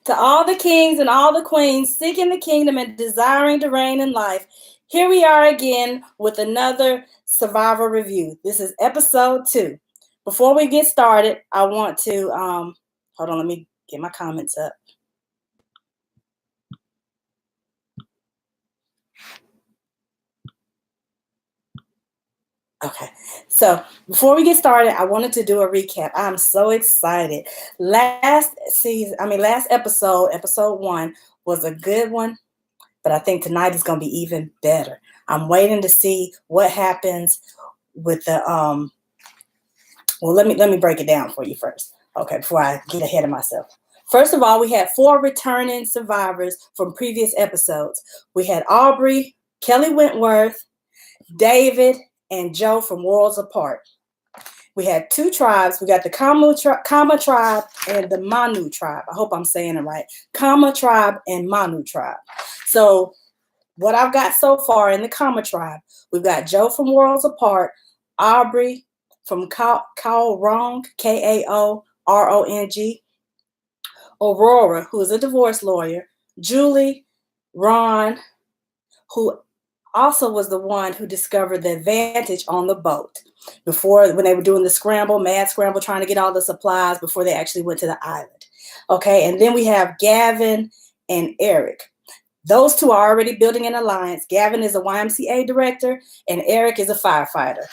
To all the kings and all the queens seeking the kingdom and desiring to reign in life, here we are again with another Survivor review. This is episode 2. Before we get started, I want to, hold on, let me get my comments up. Okay, so before we get started, I wanted to do a recap. I'm so excited. Last episode, episode 1, was a good one, but I think tonight is going to be even better. I'm waiting to see what happens with the well, let me break it down for you first. Okay, before I get ahead of myself. First of all, we had 4 returning survivors from previous episodes. We had Aubrey, Kelly Wentworth, David, and Joe from Worlds Apart. We had 2 tribes. We got the Kama tribe and the Manu tribe. I hope I'm saying it right. Kama tribe and Manu tribe. So what I've got so far in the Kama tribe, we've got Joe from Worlds Apart, Aubrey from Kaorong, Kaorong, Aurora, who is a divorce lawyer, Julie, Ron, who also was the one who discovered the advantage on the boat before, when they were doing the mad scramble, trying to get all the supplies before they actually went to the island. Okay, and then we have Gavin and Eric. Those 2 are already building an alliance. Gavin is a YMCA director and Eric is a firefighter.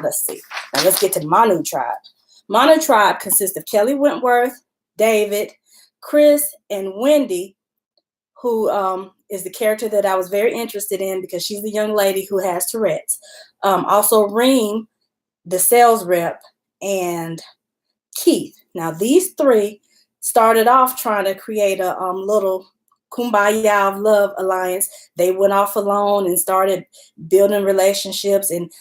Let's see. Now let's get to Manu tribe. Manu tribe consists of Kelly Wentworth, David, Chris, and Wendy, who is the character that I was very interested in because she's the young lady who has Tourette's. Also Reem, the sales rep, and Keith. Now these 3 started off trying to create a little kumbaya of love alliance. They went off alone and started building relationships, and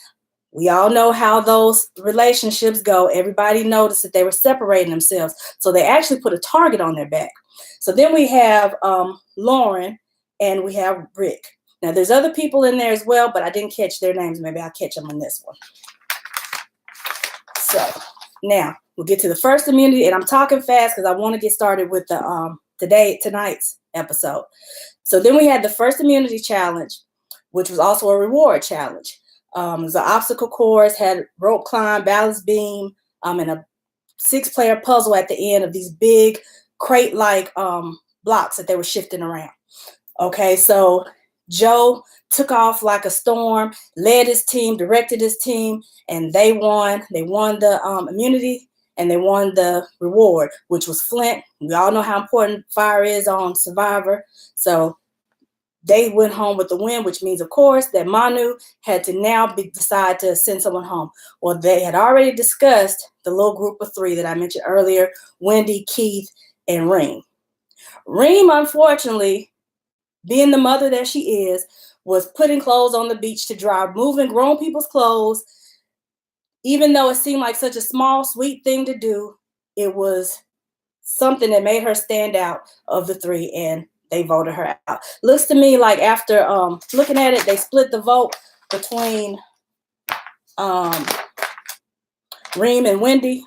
we all know how those relationships go. Everybody noticed that they were separating themselves, so they actually put a target on their back. So then we have Lauren and we have Rick. Now there's other people in there as well, but I didn't catch their names. Maybe I'll catch them in this one. So now we'll get to the first immunity, and I'm talking fast because I want to get started with the tonight's episode. So then we had the first immunity challenge, which was also a reward challenge. It was an obstacle course, had rope climb, balance beam, and a 6-player puzzle at the end of these big crate-like blocks that they were shifting around. Okay, so Joe took off like a storm, led his team, directed his team, and they won. They won the immunity, and they won the reward, which was Flint. We all know how important fire is on Survivor. So they went home with the win, which means, of course, that Manu had to now decide to send someone home. Well, they had already discussed the little group of 3 that I mentioned earlier, Wendy, Keith, and Reem. Reem, unfortunately, being the mother that she is, was putting clothes on the beach to dry, moving grown people's clothes. Even though it seemed like such a small, sweet thing to do, it was something that made her stand out of the 3, and they voted her out. Looks to me like after looking at it, they split the vote between Reem and Wendy.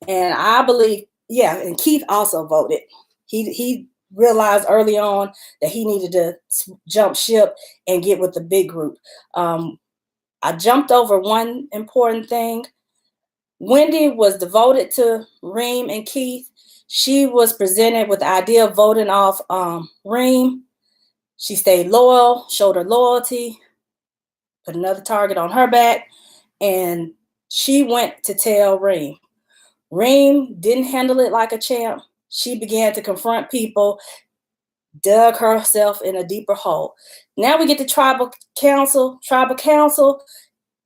And I believe, and Keith also voted. He realized early on that he needed to jump ship and get with the big group. I jumped over one important thing. Wendy was devoted to Reem and Keith. She was presented with the idea of voting off Reem. She stayed loyal, showed her loyalty, put another target on her back, and she went to tell Reem. Reem didn't handle it like a champ. She began to confront people, dug herself in a deeper hole. Now we get to tribal council.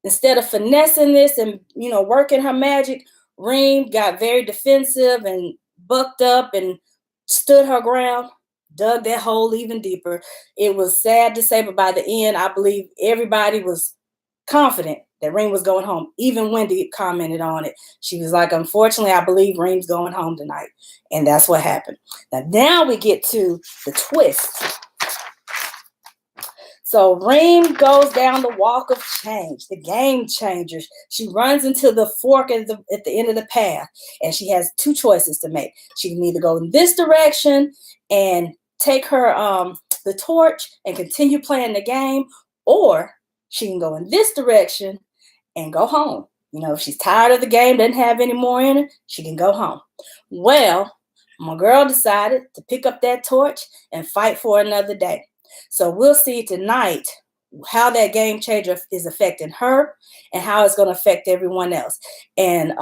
Instead of finessing this and, working her magic, Reem got very defensive and bucked up and stood her ground, dug that hole even deeper. It was sad to say, but by the end, I believe everybody was confident that Reem was going home. Even Wendy commented on it. She was like, unfortunately, I believe Reem's going home tonight. And that's what happened. Now we get to the twist. So Reem goes down the walk of change, the game changer. She runs into the fork at the end of the path, and she has two choices to make. She can either go in this direction and take her the torch and continue playing the game, or she can go in this direction and go home. You know, if she's tired of the game, doesn't have any more in her, she can go home. Well, my girl decided to pick up that torch and fight for another day. So we'll see tonight how that game changer is affecting her and how it's going to affect everyone else. And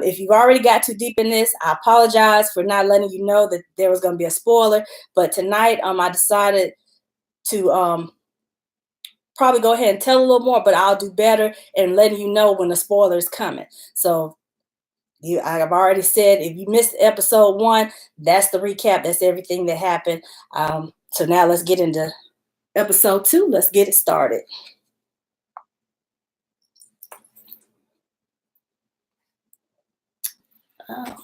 if you've already got too deep in this, I apologize for not letting you know that there was going to be a spoiler. But tonight, I decided to probably go ahead and tell a little more, but I'll do better in letting you know when the spoiler is coming. So I've already said, if you missed episode 1, that's the recap. That's everything that happened. So now let's get into episode 2. Let's get it started. Oh.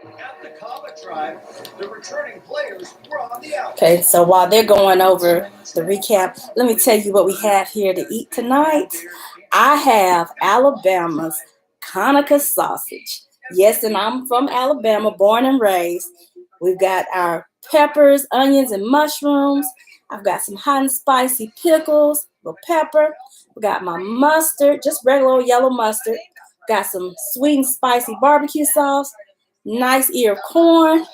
At the Kaba tribe, the returning players were on the outside. Okay, so while they're going over the recap, let me tell you what we have here to eat tonight. I have Alabama's Hanukkah sausage. Yes, and I'm from Alabama, born and raised. We've got our peppers, onions, and mushrooms. I've got some hot and spicy pickles, little pepper. We got my mustard, just regular old yellow mustard. Got some sweet and spicy barbecue sauce. Nice ear of corn.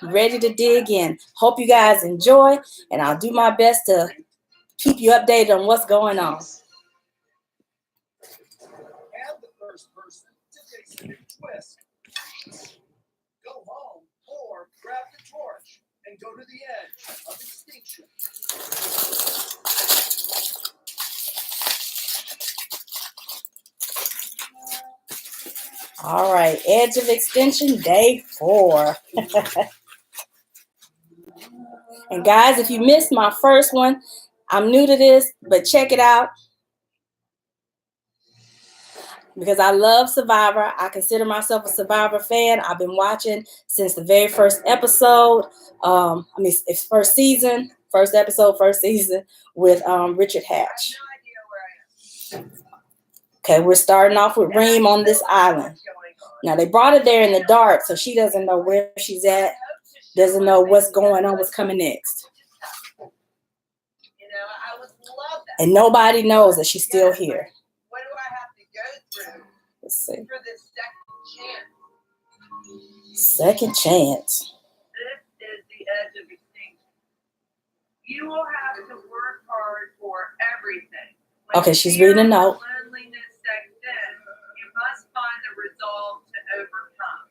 Ready to dig in. Hope you guys enjoy, and I'll do my best to keep you updated on what's going on. And the first person to take a twist. Go home or grab the torch and go to the edge of extinction. All right, edge of extinction, day 4. And guys, if you missed my first one, I'm new to this, but check it out. Because I love Survivor. I consider myself a Survivor fan. I've been watching since the very first episode. It's first season, first episode, first season with Richard Hatch. Okay, we're starting off with Reem on this island. Now, they brought her there in the dark, so she doesn't know where she's at, doesn't know what's going on, what's coming next. And nobody knows that she's still here. What do I have to go through? Let's see. For this second chance. Second chance. This is the edge of extinction. You will have to work hard for everything. Okay, she's reading a note. Loneliness sets in, you must find the resolve to overcome.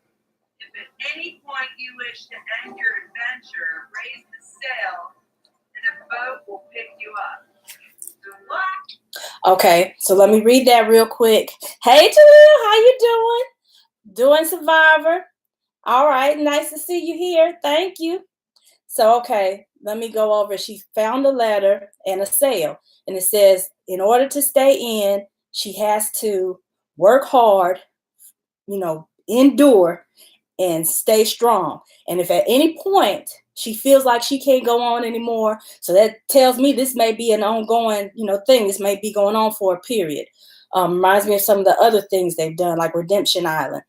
If at any point you wish to end your adventure, raise the sail and a boat will pick you up. Good luck. Okay, so let me read that real quick. Hey, Jaleel, how you doing? Doing Survivor. All right, nice to see you here. Thank you. So, okay, let me go over. She found a letter and a sail, and it says, in order to stay in, she has to work hard, endure, and stay strong. And if at any point she feels like she can't go on anymore, so that tells me this may be an ongoing, thing. This may be going on for a period. Reminds me of some of the other things they've done, like Redemption Island.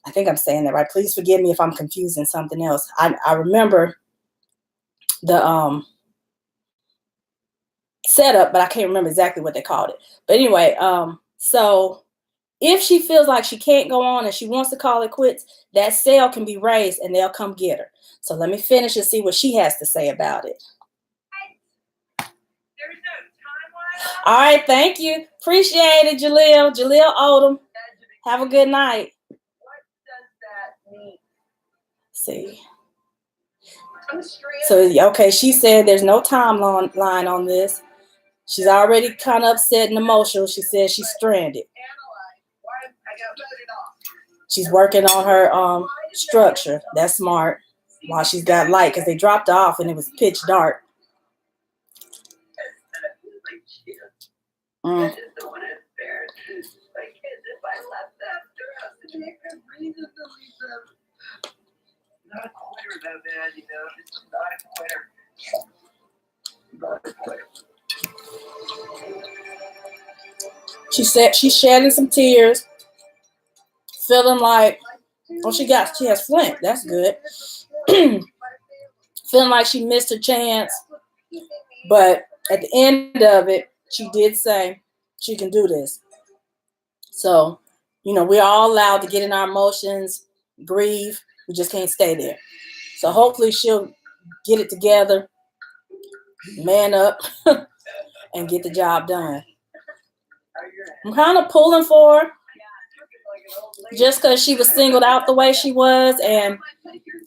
I think I'm saying that right. Please forgive me if I'm confusing something else. I remember the setup, but I can't remember exactly what they called it. But anyway, so if she feels like she can't go on and she wants to call it quits, that sail can be raised and they'll come get her. So let me finish and see what she has to say about it. There's no timeline. All right, thank you. Appreciate it, Jaleel. Jaleel Odom. Have a good night. What does that mean? See. So, okay, she said there's no timeline on this. She's already kind of upset and emotional. She says she's stranded. She's working on her structure. That's smart. While she's got light, because they dropped off and it was pitch dark. Not a quitter though, man, it's not a quitter. She said she's shedding some tears, feeling like, oh, she has Flint. That's good. Feeling like she missed her chance. But at the end of it, she did say she can do this. So, we're all allowed to get in our emotions, grieve. We just can't stay there. So hopefully she'll get it together, man up, and get the job done. I'm kind of pulling for her just because she was singled out the way she was, and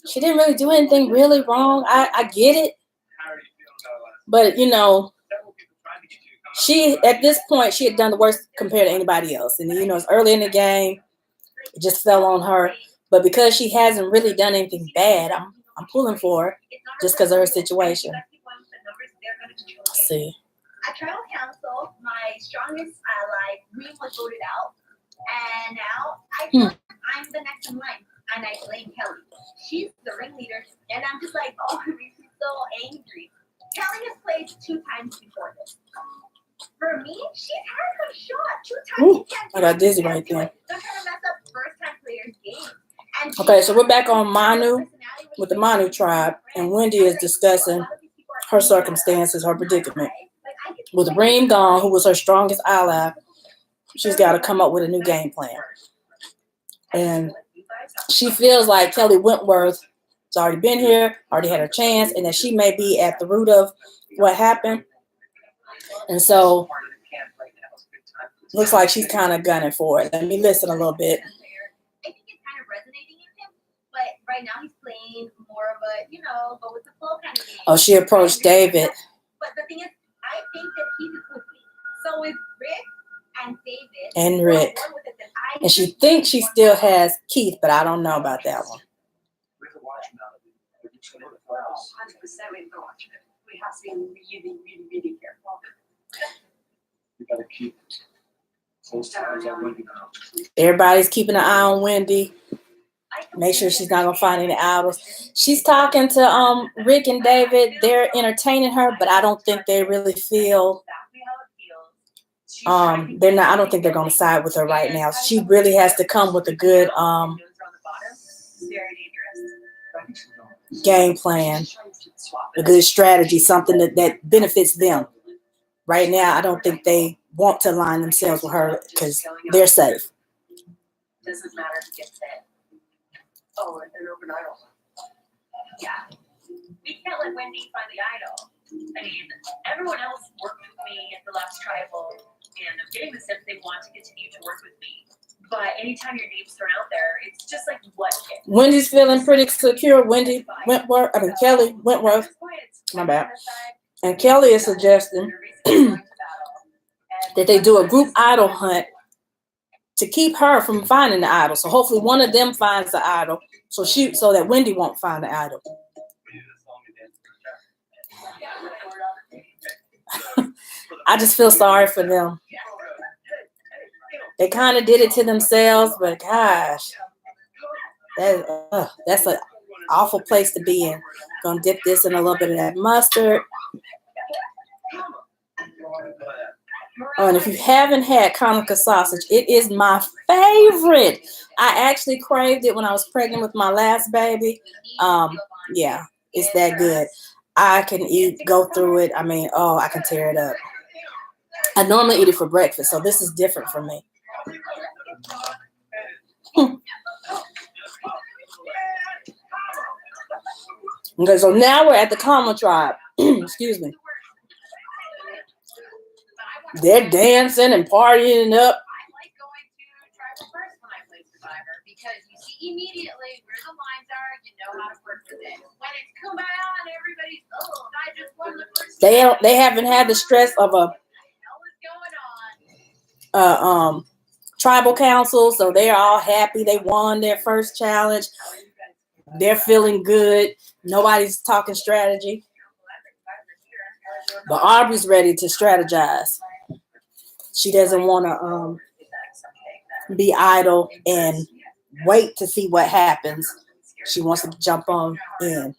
she didn't really do anything really wrong. I get it. But, she, at this point, she had done the worst compared to anybody else. And, it's early in the game. It just fell on her. But because she hasn't really done anything bad, I'm pulling for her just because of her situation. Let's see. At tribal council, my strongest ally, Reem, was voted out. And now I feel like I'm the next in line. And I blame Kelly. She's the ringleader. And I'm just like, oh, it makes me so angry. Kelly has played 2 times before this. For me, she's had her shot 2 times. I got dizzy right there. Don't try to mess up first-time players' games. Okay, so we're back on Manu with the Manu tribe, and Wendy is discussing her circumstances, her predicament. With Reem gone, who was her strongest ally, she's got to come up with a new game plan. And she feels like Kelly Wentworth has already been here, already had her chance, and that she may be at the root of what happened. And so, looks like she's kind of gunning for it. Let me listen a little bit. I think it's kind of resonating in him, but right now he's playing more of a, go with the flow kind of game. Oh, she approached David. But the thing is, I think that he's with me. So with Rick and David. And Rick. And she thinks she still has Keith, but I don't know about that one. 100% we have to watch it. We have to be really, really, really careful. We gotta keep close tabs on Wendy now. Everybody's keeping an eye on Wendy. Make sure she's not gonna find any idols. She's talking to Rick and David. They're entertaining her, but I don't think they really feel they're not. I don't think they're gonna side with her right now. She really has to come with a good game plan, a good strategy, something that benefits them. Right now, I don't think they want to align themselves with her because they're safe. Doesn't matter if it gets it. Oh, an open idol. Yeah. We can't let Wendy find the idol. I mean, everyone else worked with me at the last tribal, and I'm getting the sense they want to continue to work with me. But anytime your name's thrown out there, it's just like, what if? Wendy's feeling pretty secure. Kelly Wentworth. My bad. And Kelly is suggesting that they do a group idol hunt to keep her from finding the idol. So hopefully one of them finds the idol, so that Wendy won't find the idol. I just feel sorry for them. They kind of did it to themselves, but gosh, that's an awful place to be in. Gonna dip this in a little bit of that mustard. Oh, and if you haven't had Hanukkah sausage, it is my favorite. I actually craved it when I was pregnant with my last baby. Yeah, it's that good. I can go through it. I mean, I can tear it up. I normally eat it for breakfast, so this is different for me. Okay, so now we're at the Kama tribe. Excuse me. They're dancing and partying up. I like going to tribal first when I play Survivor because you see immediately where the lines are, you know how to work with it. When it's kumbaya and everybody's, I just won the first. They haven't had the stress of a tribal council, so they're all happy. They won their first challenge. They're feeling good. Nobody's talking strategy. But Aubrey's ready to strategize. She doesn't want to be idle and wait to see what happens. She wants to jump on in.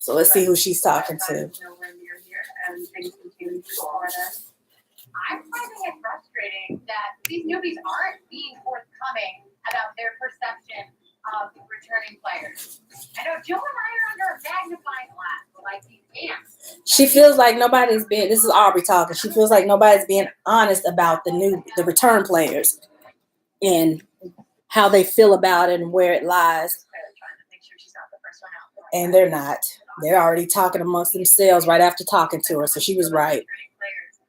So let's see who she's talking to. Nowhere near here, and things continue to go on. I'm finding it frustrating that these newbies aren't being forthcoming about their perception of returning players. I know Joe and I are under a magnifying glass, like these ants. She feels like nobody's being, this is Aubrey talking, she feels like nobody's being honest about the return players and how they feel about it and where it lies. And they're not. They're already talking amongst themselves right after talking to her, so she was right.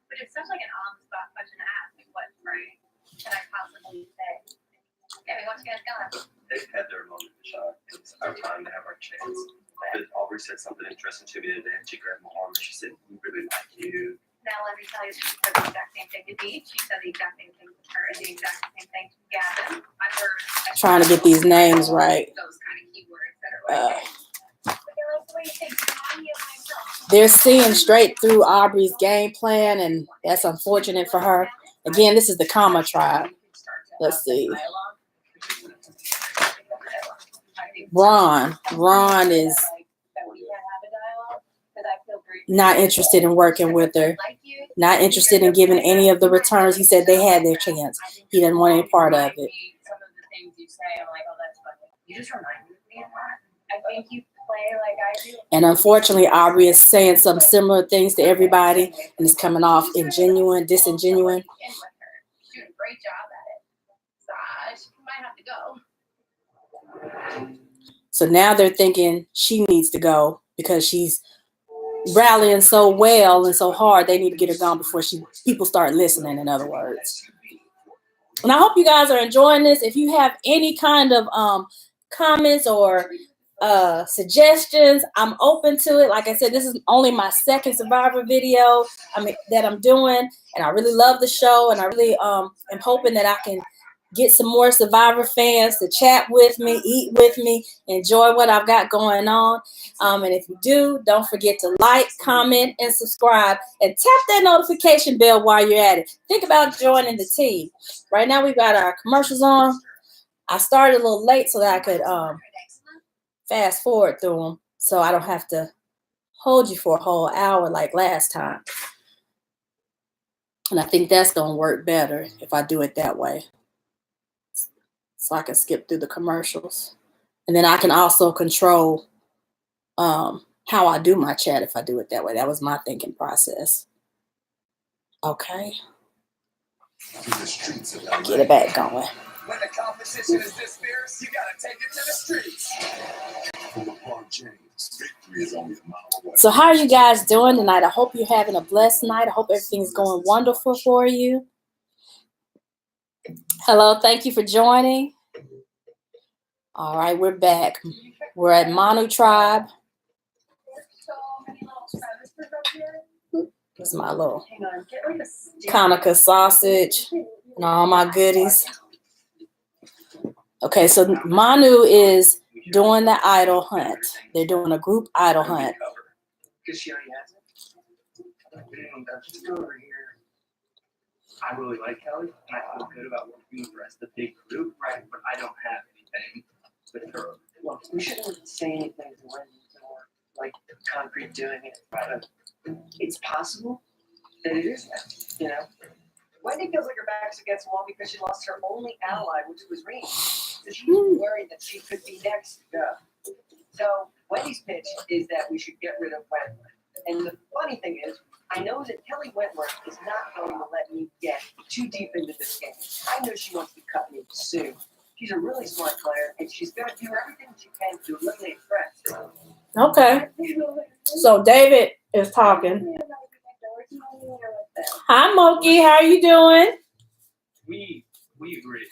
But it sounds like an on-the-spot question to ask. Like, what right can I possibly say? Okay, what you guys got? They've had their moment, Sean. It's our time to have our chance. But Aubrey said something interesting to me today. She grabbed my arm and she said, "We really like you." Now let me tell you, she said the exact same thing to Dee. She said the exact same thing to her, and the exact same thing to Gavin. I heard Trying to get these names right. those kind of keywords that are right. They're seeing straight through Aubrey's game plan, and that's unfortunate for her. Again, this is the Comma tribe. Let's see. Ron is not interested in working with her. Not interested in giving any of the returns. He said they had their chance. He didn't want any part of it. Some of the things you say, I'm like, oh, that's funny. You just remind me of that. I think you play like I do. And unfortunately, Aubrey is saying some similar things to everybody, and it's coming off disingenuous. She's doing a great job at it. So she might have to go. So now they're thinking she needs to go because she's rallying so well and so hard. They need to get her gone before people start listening, in other words. And I hope you guys are enjoying this. If you have any kind of comments or suggestions, I'm open to it. Like I said, this is only my second Survivor video that I'm doing, and I really love the show, and I really am hoping that I can get some more Survivor fans to chat with me, eat with me, enjoy what I've got going on. And if you do, don't forget to like, comment, and subscribe, and tap that notification bell while you're at it. Think about joining the team. Right now we've got our commercials on. I started a little late so that I could fast forward through them so I don't have to hold you for a whole hour like last time. And I think that's going to work better if I do it that way. So I can skip through the commercials. And then I can also control how I do my chat if I do it that way. That was my thinking process. Okay. Get it back going. When the competition is this fierce, you gotta take it to the streets. So how are you guys doing tonight? I hope you're having a blessed night. I hope everything's going wonderful for you. Hello, thank you for joining. All right, we're back. We're at Manu Tribe. This is my little Hanukkah sausage and all my goodies. Okay, so Manu is doing the idol hunt. They're doing a group idol hunt. Because she already has it. Just over here. I really like Kelly, and I feel good about working with the rest of the big group, right? But I don't have anything with her. Well, we shouldn't say anything to Wendy or like concrete doing it. Right? It's possible that it is that, you know. Wendy feels like her back's against the wall because she lost her only ally, which was Reem. So she's worried that she could be next to go. So Wendy's pitch is that we should get rid of Wentworth. And the funny thing is, I know that Kelly Wentworth is not going to let me get too deep into this game. I know she wants to cut me soon. She's a really smart player, and she's going to do everything she can to eliminate threats. Okay. So David is talking. Hi, Moki. How are you doing? We agree.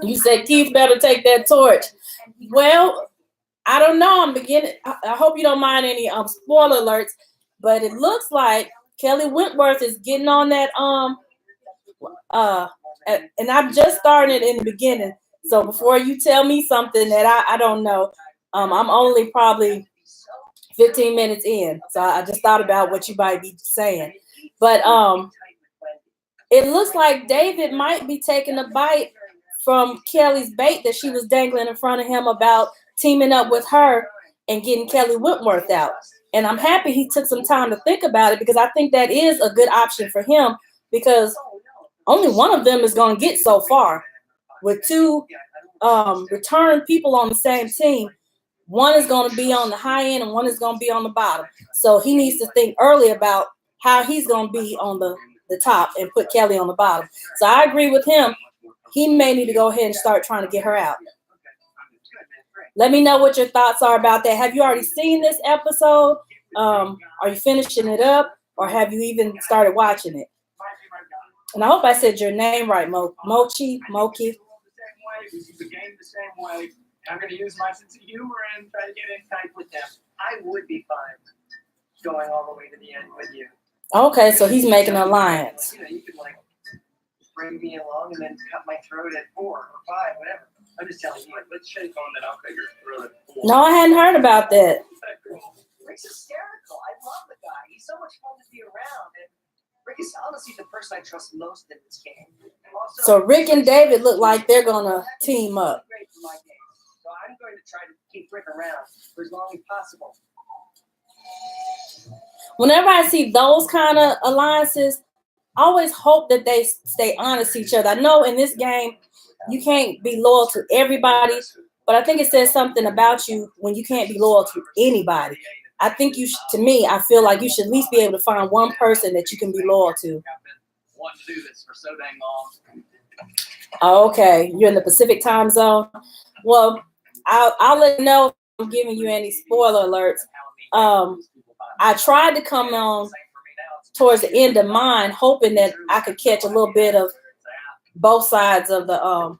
You said Keith better take that torch. Well, I don't know. I'm beginning. I hope you don't mind any spoiler alerts, but it looks like Kelly Wentworth is getting on that and I'm just starting it in the beginning. So before you tell me something that I don't know, I'm only probably 15 minutes in. So I just thought about what you might be saying. But it looks like David might be taking a bite from Kelly's bait that she was dangling in front of him about teaming up with her and getting Kelly Whitworth out. And I'm happy he took some time to think about it, because I think that is a good option for him, because only one of them is going to get so far. With two return people on the same team, one is going to be on the high end and one is going to be on the bottom. So he needs to think early about how he's going to be on the top and put Kelly on the bottom. So I agree with him. He may need to go ahead and start trying to get her out. Let me know what your thoughts are about that. Have you already seen this episode? Are you finishing it up, or have you even started watching it? And I hope I said your name right, Mochi. We see the game the same way. I'm going to use my sense of humor and try to get in tight with them. I would be fine going all the way to the end with you. Okay, so he's making an alliance. You know, you could like bring me along and then cut my throat at 4 or 5, whatever. I'm just telling you. Let's shake on that. I'll cut your throat at 4. No, I hadn't heard about that. Rick's hysterical. I love the guy. He's so much fun to be around. And Rick is honestly the person I trust most in this game. Also, So Rick and David look like they're going to team up. great for my game. So I'm going to try to keep Rick around for as long as possible. Whenever I see those kind of alliances, I always hope that they stay honest to each other. I know in this game, you can't be loyal to everybody, but I think it says something about you when you can't be loyal to anybody. I think to me, I feel like you should at least be able to find one person that you can be loyal to. I've been wanting to do this for so dang long. Okay, you're in the Pacific time zone. Well, I'll let you know if I'm giving you any spoiler alerts. I tried to come on towards the end of mine, hoping that I could catch a little bit of both sides of the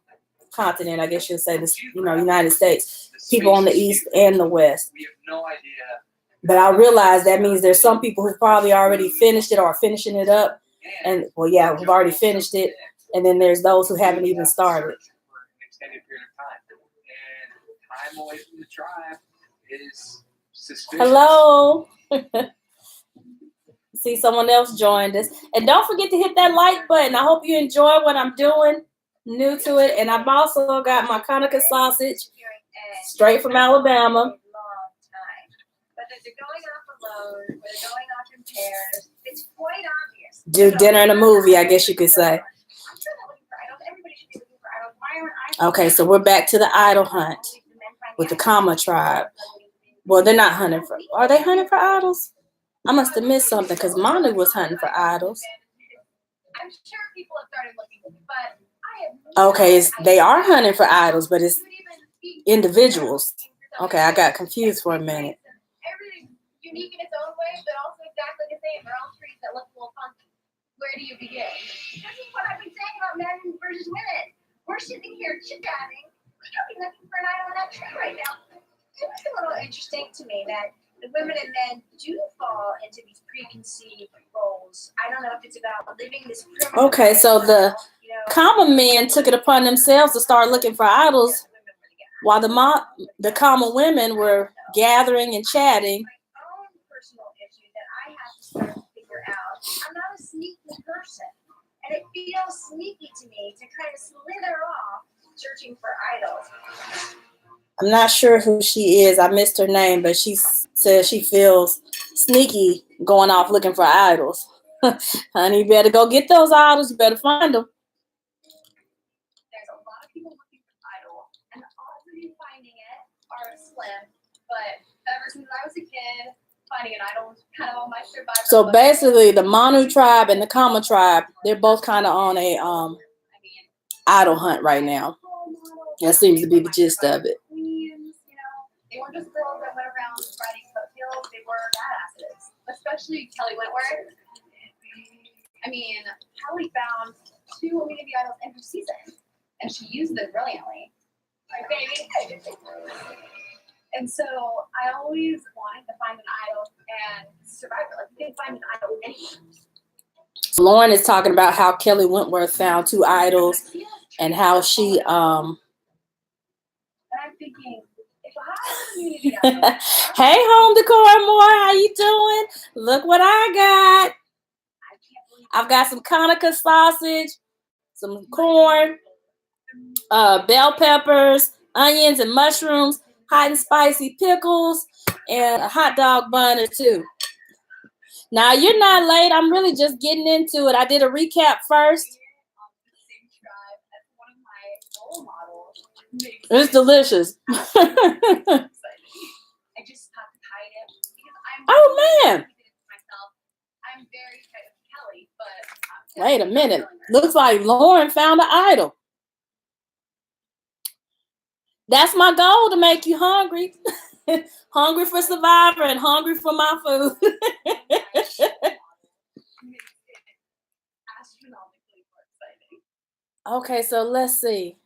continent. I guess you'll say this, United States, people on the east and the west. We have no idea. But I realize that means there's some people who probably already finished it or are finishing it up, and who've already finished it, and then there's those who haven't even started. Extended period of time. And time away from the tribe is suspicious. Hello. See, someone else joined us. And don't forget to hit that like button. I hope you enjoy what I'm doing, new to it. And I've also got my Conaca sausage straight from Alabama. But they're going off alone, or they're going off in pairs. It's quite obvious. Do dinner and a movie, I guess you could say. I'm sure they're looking for idols. Everybody should be looking for idols. Why aren't idols? Okay, so we're back to the idol hunt with the Kama tribe. Well, they're not hunting for. Are they hunting for idols? I must have missed something because Manu was hunting for idols. I'm sure people have started looking, but I have Okay, they are hunting for idols, but it's individuals. Okay, I got confused for a minute. Everything's unique in its own way, but also exactly the same. They're all trees that look a little funky. Where do you begin? This is what I've been saying about men versus women. We're sitting here chit-chatting. We could be looking for an idol in that tree right now. It was a little interesting to me that the women and men do fall into these preconceived roles. I don't know if it's about living this. Okay, so the common men took it upon themselves to start looking for idols, while the common women were gathering and chatting. My own personal issue that I have to start to figure out. I'm not a sneaky person, and it feels sneaky to me to kind of slither off searching for idols. I'm not sure who she is. I missed her name, but she says she feels sneaky going off looking for idols. Honey, you better go get those idols. You better find them. There's a lot of people looking for idols, and the odds of you finding it are slim. But ever since I was a kid, finding an idol was kind of on my survival. So basically, the Manu tribe and the Kama tribe, they're both kind of on a idol hunt right now. That seems to be the gist of it. They weren't just girls that went around riding coattails, they were badasses. Especially Kelly Whitworth. I mean, Kelly found 2 immunity idols in her season, and she used them brilliantly. Like, baby. And so I always wanted to find an idol and survive it. Like, you didn't find an idol anywhere. Lauren is talking about how Kelly Whitworth found 2 idols and how she And I'm thinking, if I had an immunity idol, Hey, home decor more. How you doing? Look what I got. I've got some Conaca sausage, some corn, bell peppers, onions, and mushrooms. hot and spicy pickles, and a hot dog bun or two. Now, you're not late. I'm really just getting into it. I did a recap first. It's delicious. I just have to hide it because Oh, man. I'm very excited for Kelly, but Wait a minute. Looks like Lauren found an idol. That's my goal, to make you hungry. Hungry for Survivor and hungry for my food. astronomically more exciting. Okay, so let's see.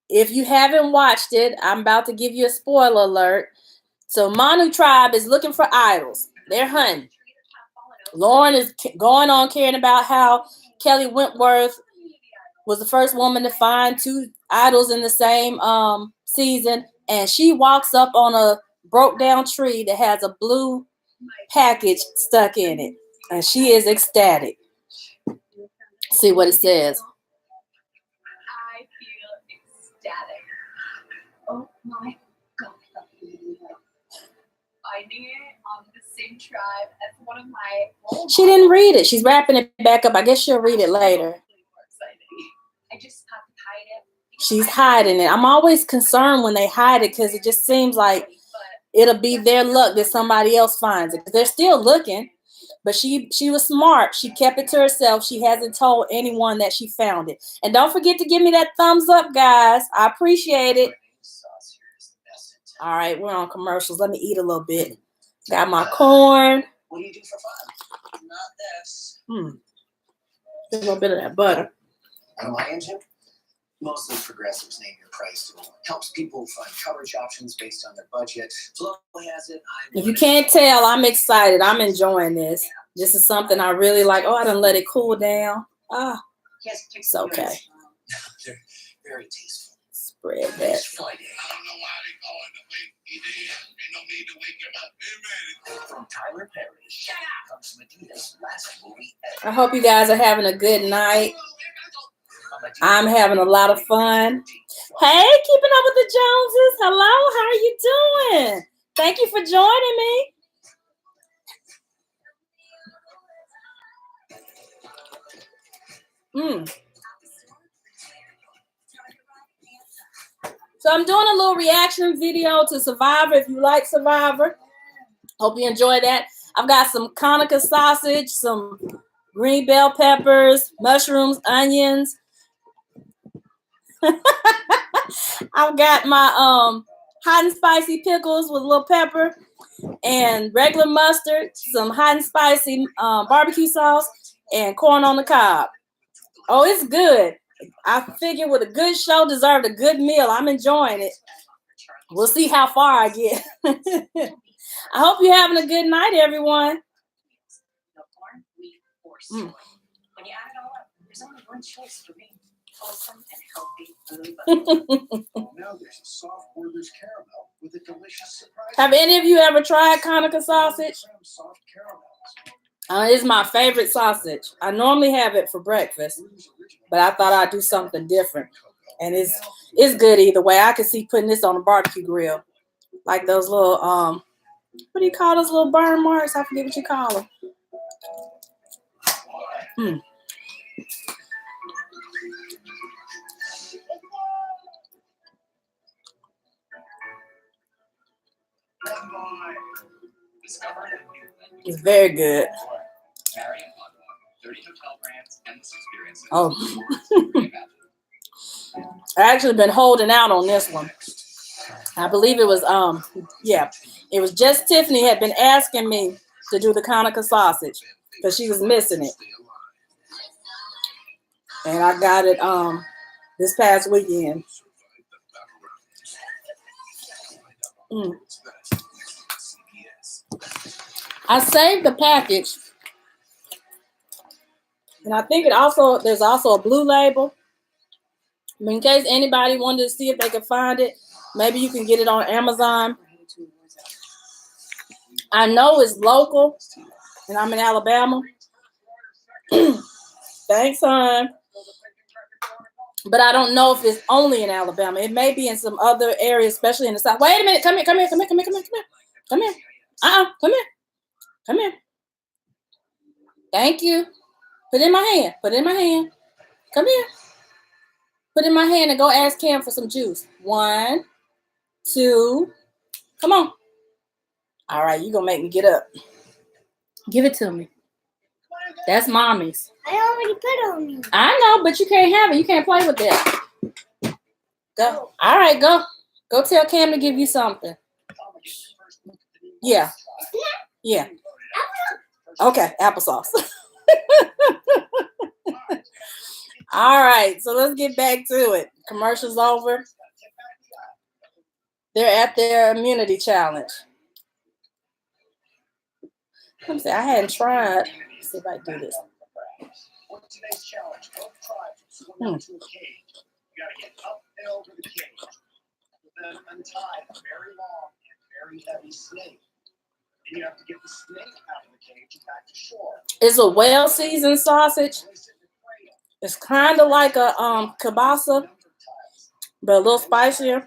If you haven't watched it, I'm about to give you a spoiler alert. So Manu Tribe is looking for idols. They're hunting. Lauren is going on caring about how Kelly Wentworth was the first woman to find 2 idols in the same season. And she walks up on a broke down tree that has a blue package stuck in it. And she is ecstatic. See what it says. I feel ecstatic. Oh my God. Finding it on the same tribe as one of my She didn't read it. She's wrapping it back up. I guess she'll read it later. I just have to hide it. She's hiding it. I'm always concerned when they hide it because it just seems like it'll be their luck that somebody else finds it. They're still looking, but she was smart. She kept it to herself. She hasn't told anyone that she found it. And don't forget to give me that thumbs up, guys. I appreciate it. All right, we're on commercials. Let me eat a little bit. Got my corn. What do you do for fun? Not this. A little bit of that butter. On my engine, most of the progressives name your price tool. Helps people find coverage options based on their budget. Flow has it. If you can't tell, I'm excited. I'm enjoying this. This is something I really like. Oh, I done let it cool down. Ah, it's okay. They're very tasteful. Spread that. From Tyler Perry comes Medina's last movie ever. I hope you guys are having a good night. I'm having a lot of fun. Hey, keeping up with the Joneses. Hello, how are you doing? Thank you for joining me. So I'm doing a little reaction video to Survivor. If you like Survivor, hope you enjoy that. I've got some Hanukkah sausage, some green bell peppers, mushrooms, onions. I've got my hot and spicy pickles with a little pepper and regular mustard, some hot and spicy barbecue sauce, and corn on the cob. Oh, it's good. I figure with a good show deserved a good meal. I'm enjoying it. We'll see how far I get. I hope you're having a good night, everyone. When you add it all up, there's only one choice for me. Wholesome and healthy food. Now there's a soft Werther's caramel with a delicious surprise. Have any of you ever tried Hanukkah sausage? Soft caramels. It's my favorite sausage. I normally have it for breakfast, but I thought I'd do something different. And it's good either way. I could see putting this on a barbecue grill. Like those little, what do you call those little burn marks? I forget what you call them. It's very good. Oh, I actually been holding out on this one. I believe it was it was just Tiffany had been asking me to do the Hanukkah sausage because she was missing it, and I got it this past weekend. I saved the package, and I think there's also a blue label. In case anybody wanted to see if they could find it, maybe you can get it on Amazon. I know it's local, and I'm in Alabama. Thanks, hon. but I don't know if it's only in Alabama. It may be in some other areas, especially in the South. Wait a minute. Come here. Come here. Come here. Come here. Come here. Come here. Come here. Come here. Come here. Thank you. Put it in my hand. Put it in my hand. Come here. Put it in my hand and go ask Cam for some juice. 1, 2. Come on. All right, you're going to make me get up. Give it to me. That's mommy's. I already put on me. I know, but you can't have it. You can't play with that. Go. All right, go. Go tell Cam to give you something. Yeah. Yeah. Okay, applesauce. All right, so let's get back to it. Commercial's over. They're at their immunity challenge. Let me see, I hadn't tried. Let's see if I can do this. For today's challenge, both tribes will swim into a cage. You gotta get up and over the cage. Then untie a very long and very heavy snake. Then you have to get the snake out of the cage and back to shore. It's a well-seasoned sausage. It's kind of like a kielbasa, but a little spicier.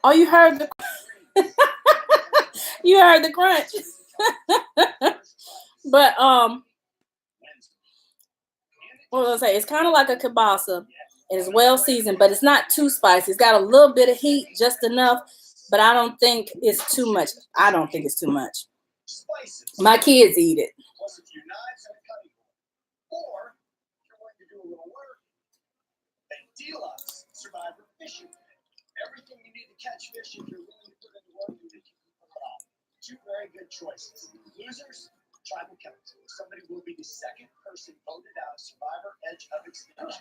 Oh, you heard the you heard the crunch. But what was I say? It's kind of like a kielbasa. It's well seasoned, but it's not too spicy. It's got a little bit of heat, just enough, but I don't think it's too much. I don't think it's too much. My kids eat it. Plus a few knives and a cutting board. Or if you're going to do a little work, then deal us Survivor fishing. Everything you need to catch fish if you're willing to put in the work you think you can pull it off. 2 very good choices. Losers, tribal chemicals. Somebody will be the second person voted out of Survivor Edge of Extinction.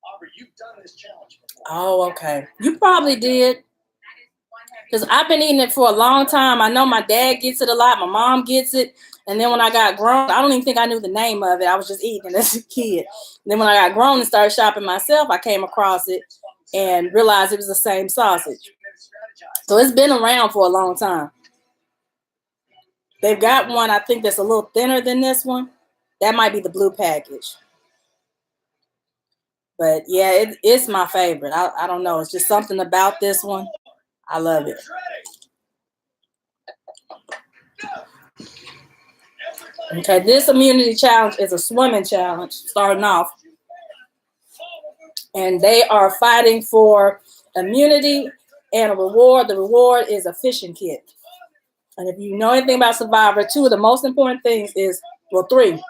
Aubrey, you've done this challenge before. Oh, okay. You probably did. Because I've been eating it for a long time. I know my dad gets it a lot. My mom gets it. And then when I got grown, I don't even think I knew the name of it. I was just eating it as a kid. And then when I got grown and started shopping myself, I came across it and realized it was the same sausage. So it's been around for a long time. They've got one, I think, that's a little thinner than this one. That might be the blue package. But yeah, it's my favorite. I don't know. It's just something about this one. I love it. Okay, this immunity challenge is a swimming challenge, starting off. And they are fighting for immunity and a reward. The reward is a fishing kit. And if you know anything about Survivor, 2 of the most important things is, well, 3,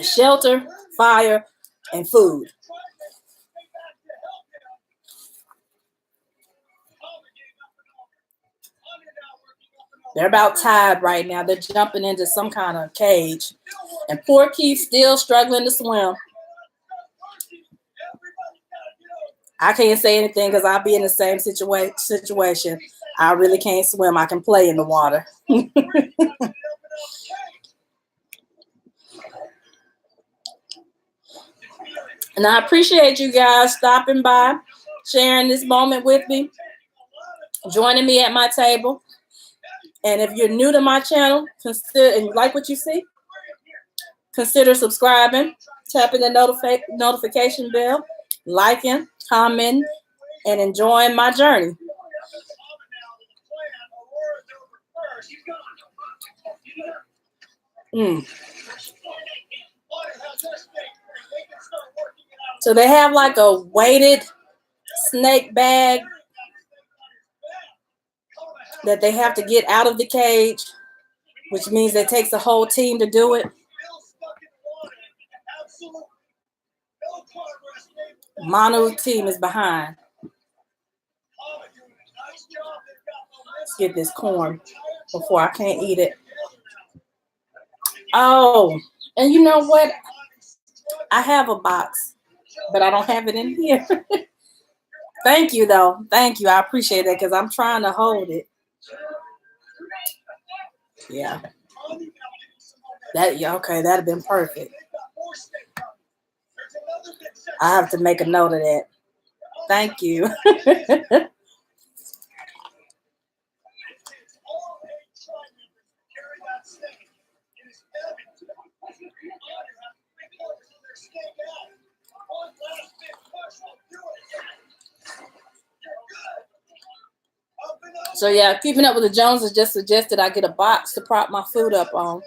shelter, fire, and food. They're about tied right now. They're jumping into some kind of cage. And poor Keith's still struggling to swim. I can't say anything because I'll be in the same situation. I really can't swim. I can play in the water. And I appreciate you guys stopping by, sharing this moment with me, joining me at my table. And if you're new to my channel, consider, and you like what you see, consider subscribing, tapping the notification bell, liking, commenting, and enjoying my journey. So they have like a weighted snake bag that they have to get out of the cage, which means it takes a whole team to do it. Manu's team is behind. Let's get this corn before I can't eat it. Oh, and you know what? I have a box, but I don't have it in here. Thank you, though. Thank you. I appreciate that because I'm trying to hold it. Yeah. Okay, that'd have been perfect. I have to make a note of that. Thank you. So yeah, Keeping Up with the Joneses just suggested I get a box to prop my food up on.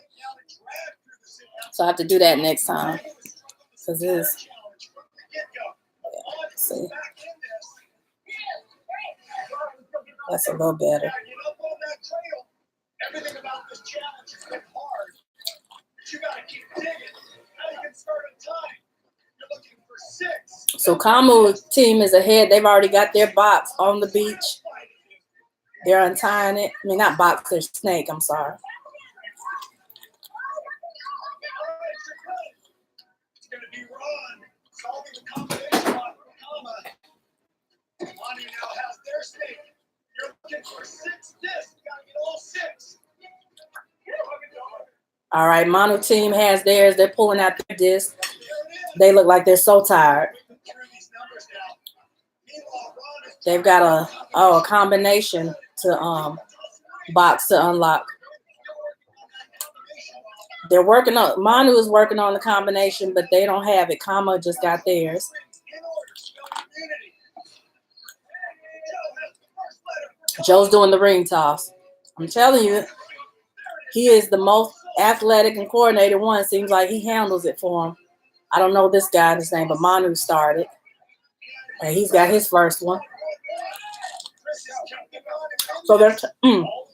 So I have to do that next time. Because it is. Yeah, see. That's a little better. Everything about this challenge has been hard, but you gotta keep digging. Now you can start on time. You're looking for 6. So Kamu's team is ahead. They've already got their box on the beach. They're untying it. I mean, not box, their snake. I'm sorry. It's gonna be Ron solving the combination block from Kama. Monty now has their snake. You're looking for 6 discs. You gotta get all 6. All right, Manu team has theirs. They're pulling out their disc. They look like they're so tired. They've got a combination to box to unlock. They're working on, Manu is working on the combination, but they don't have it. Kama just got theirs. Joe's doing the ring toss. I'm telling you, he is the most athletic and coordinated one. Seems like he handles it for him. I don't know this guy's name, but Manu started. And he's got his first one. So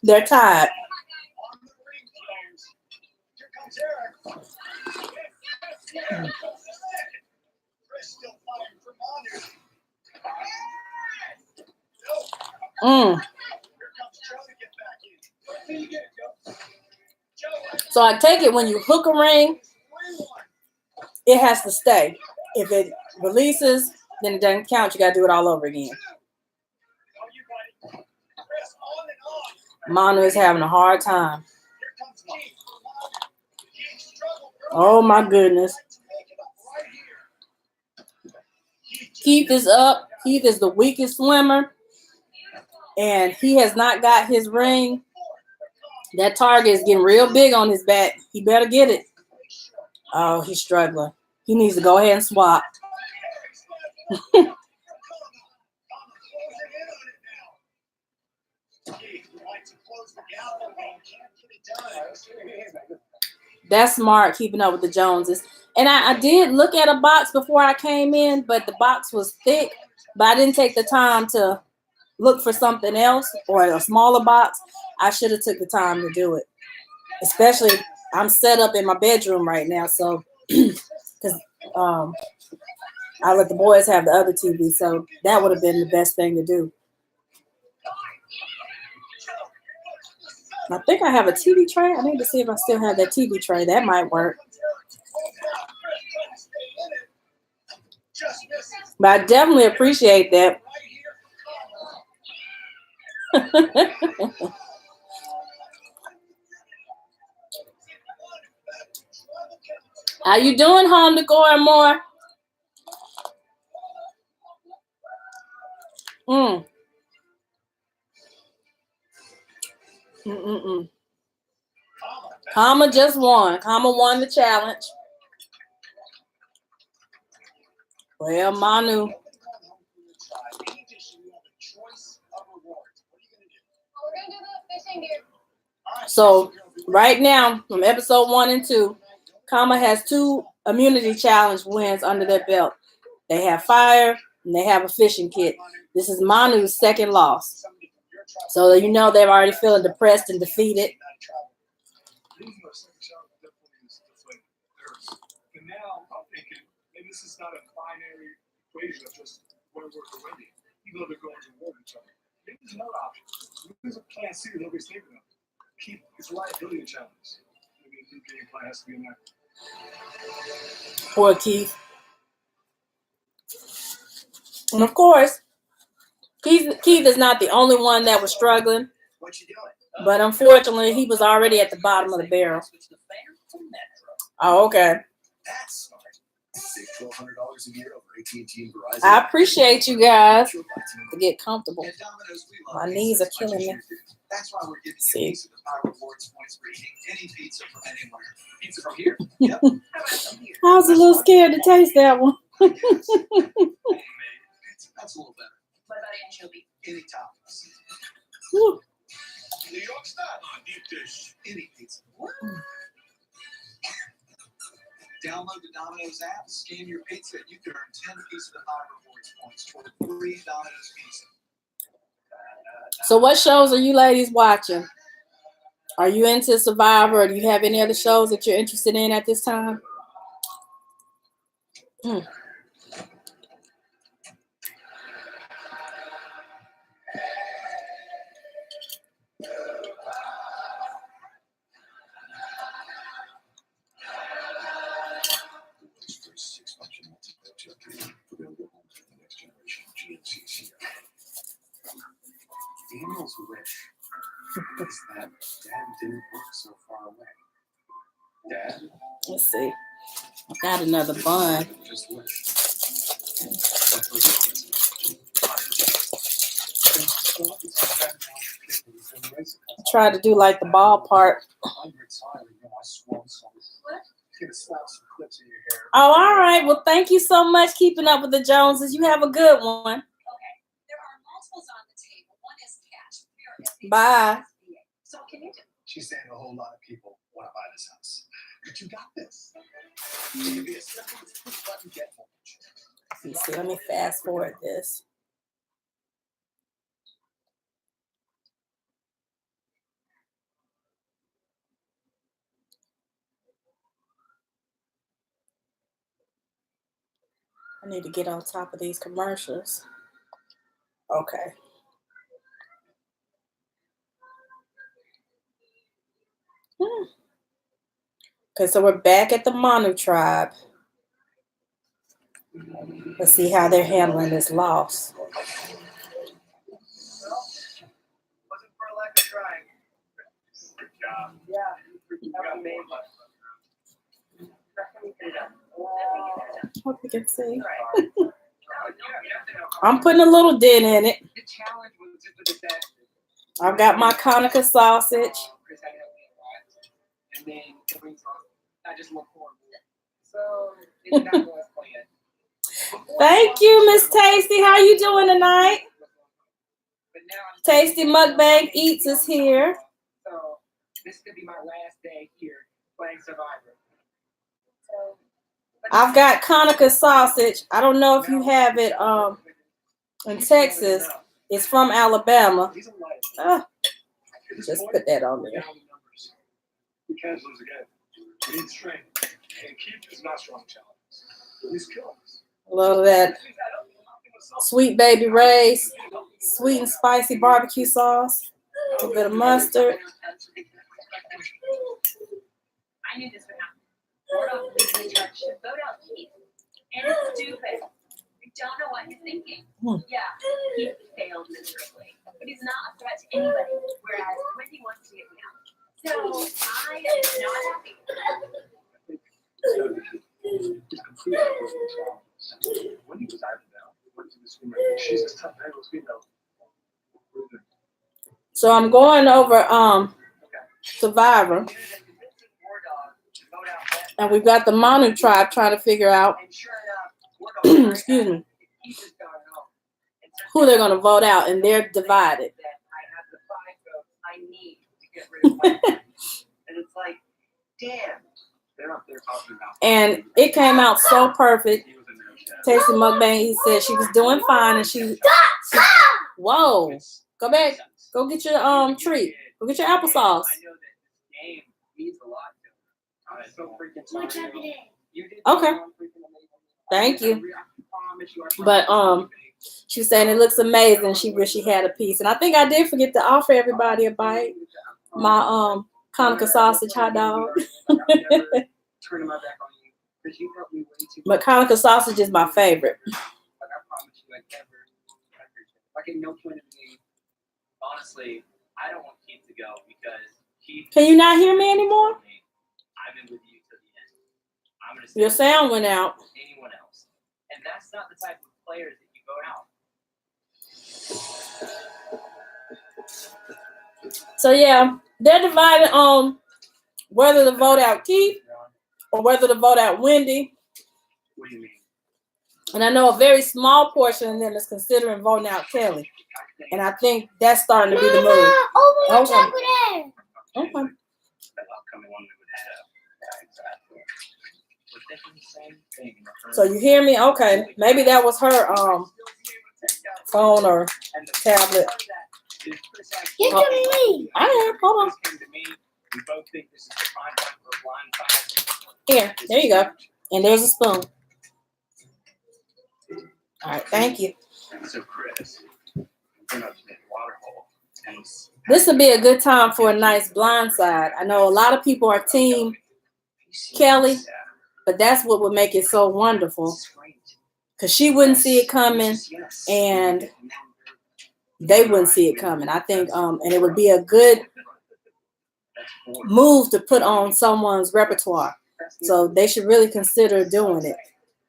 they're tied. So I take it when you hook a ring, it has to stay. If it releases, then it doesn't count. You got to do it all over again. Manu is having a hard time. Oh my goodness. Keith is up. Keith is the weakest swimmer. And he has not got his ring. That target is getting real big on his back. He better get it. Oh, he's struggling. He needs to go ahead and swap. That's smart, Keeping Up with the Joneses. And I did look at a box before I came in, but the box was thick. But I didn't take the time to look for something else or a smaller box. I should have took the time to do it. Especially, I'm set up in my bedroom right now, so because I let the boys have the other TV, so that would have been the best thing to do. I think I have a TV tray. I need to see if I still have that TV tray. That might work. But I definitely appreciate that. How you doing, home decor and more? Kama just won. Kama won the challenge. Well, Manu. So right now, from episode 1 and 2, Kama has 2 immunity challenge wins under their belt. They have fire and they have a fishing kit. This is Manu's second loss. So you know they're already feeling depressed and defeated. And now I'm thinking, maybe this is not a binary equation of just one work or winning, even though they're going to war each other. Maybe there's another option. There's a plan C that nobody's thinking of. Keep it's a liability challenge. Maybe a new game plan has to be in there. Poor Keith. And of course, Keith is not the only one that was struggling. But unfortunately, he was already at the bottom of the barrel. Oh, okay. That's smart. Save $1,200 a year over AT&T and Verizon. I appreciate you guys to get comfortable. My knees are killing me. That's why we're giving you See. Pizza the Power Rewards points for eating any pizza from anywhere. Pizza from here? Yep. How about from here? I was a little scared to taste that one. That's a little better. What about anchovy? Any toppings. Whew. New York style. Deep dish. Any pizza. Download the Domino's app, scan your pizza, and you can earn 10 Piece of the Five rewards points toward free Domino's pizza. So what shows are you ladies watching? Are you into Survivor, or do you have any other shows that you're interested in at this time? Six-function multi-chip available for the next generation GMC. Daniel's wish is that Dad didn't work so far away. Dad? Let's see. I got another bun. Just wish. Try to do like the ball part. Oh, all right. Well, thank you so much. Keeping up with the Joneses. You have a good one. Okay. There are multiples on the table. One is cash. Bye. So what can you do? She's saying a whole lot of people want to buy this house. But you got this. It can be as simple as push button get mortgage. Let's see. Let me fast forward this. I need to get on top of these commercials. Okay. Okay, so we're back at the Manu tribe. Let's see how they're handling this loss. Wasn't for a lack of trying. Good job. Yeah, you made Hope you can see. right. I'm putting a little dent in it. The challenge was just with the best. I've got my Conica sausage. And then I just look horrible. So it's not going as planned. Thank you, Miss Tasty. How you doing tonight? But now I'm Tasty Mukbang Eats is here. So this could be my last day here playing Survivor. So I've got Conica sausage. I don't know if you have it in Texas. It's from Alabama. He's a liar. Ah, just put that on there. We can't lose again. We need strength. And Keith is not strong challenges. He's killing us. A little of that Sweet Baby Ray's sweet and spicy barbecue sauce. A little bit of mustard. I knew this would happen. Board off the judge should vote out Keith. And it's stupid. I don't know what he's thinking. Yeah, he failed miserably. But he's not a threat to anybody, whereas Wendy wants to get me out. So I am not happy. He's completely when he was out now, she's a tough handle female. So I'm going over Survivor. And we've got the Manu tribe trying to figure out, excuse me, who they're going to vote out, and they're divided. I need to get rid of my and it's like, damn. They're up there talking about. And it came out so perfect. Tasty Mukbang, he said she was doing fine, and she whoa, go back, go get your treat, go get your applesauce. I know that this game means a lot to me. I'm so freaking sorry. You did Okay. Thank you. But she was saying it looks amazing. She wish she had a piece, and I think I did forget to offer everybody a bite. My Conica sausage hot dog. Turning my back on you because you helped me way too But much. Conica sausage is my favorite. Like I promise you, I never. Like at no point in the game. Honestly, I don't want Keith to go because Keith. Can you not hear me anymore? I've been with you to the end. I'm gonna Your sound went out. anyone else, and that's not the type of players that you vote out. So yeah, they're divided on whether to vote out Keith or whether to vote out Wendy. What do you mean? And I know a very small portion of them is considering voting out Kelly. And I think that's starting to be the move. Open the Okay. top of that. Okay. That upcoming one we would have. Yeah, exactly. We're thinking the same thing. So you hear me? Okay. Maybe that was her phone or tablet. Give it to me. I am. Hold on. This came to me. We both think this is the prime time for a blind fight. Here. There you go. And there's a spoon. All right. Thank you. So Chris, we're not just in the water hole. And This would be a good time for a nice blind side. I know a lot of people are team Kelly, but that's what would make it so wonderful. Because she wouldn't see it coming and they wouldn't see it coming. I think, and it would be a good move to put on someone's repertoire. So they should really consider doing it.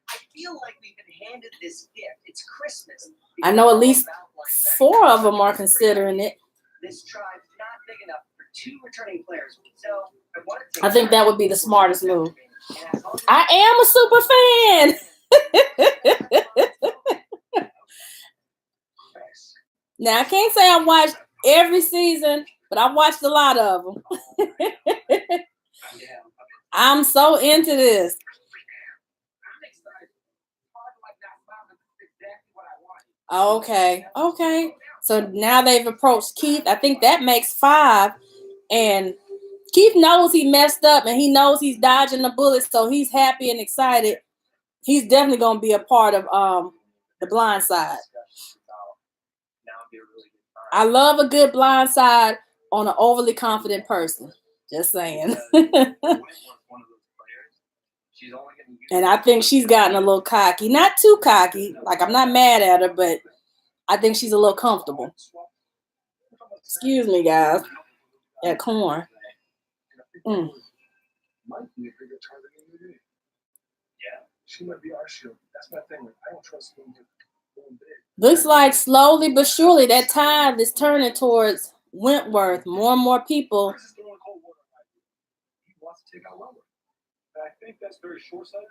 I feel like we've been handed this gift. It's Christmas. I know at least 4 of them are considering it. This tribe's not big enough for 2 returning players. So I think that would be the smartest move. I am a super fan. Now, I can't say I watched every season, but I watched a lot of them. I'm so into this. Okay. So now they've approached Keith. I think that makes 5. And Keith knows he messed up and he knows he's dodging the bullets, so he's happy and excited. He's definitely going to be a part of the blind side. I love a good blind side on an overly confident person. Just saying. And I think she's gotten a little cocky. Not too cocky. Like, I'm not mad at her, but I think she's a little comfortable. Excuse me, guys. That corn. Might be a bigger target than you did. Yeah. She might be our shield. That's my thing. Like, I don't trust them going big. Looks like slowly but surely that tide is turning towards Wentworth. More and more people. Chris is throwing cold water. He wants to take out Wentworth. And I think that's very short-sighted.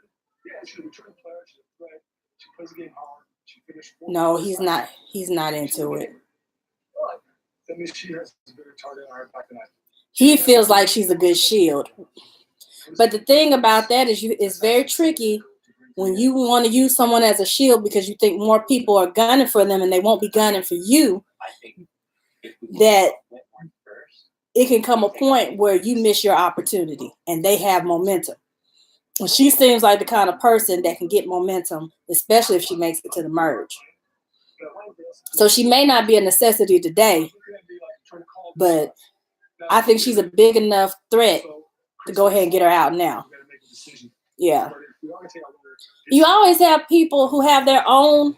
Yeah, she's a returning player. She's a threat. She plays the game hard. She finished 4. No, he's not. He's not into it. But that means she has a bigger target on her back than I do. He feels like she's a good shield. But the thing about that is it's very tricky when you want to use someone as a shield because you think more people are gunning for them and they won't be gunning for you, that it can come a point where you miss your opportunity and they have momentum. And she seems like the kind of person that can get momentum, especially if she makes it to the merge. So she may not be a necessity today, but I think she's a big enough threat to go ahead and get her out now. Yeah. You always have people who have their own,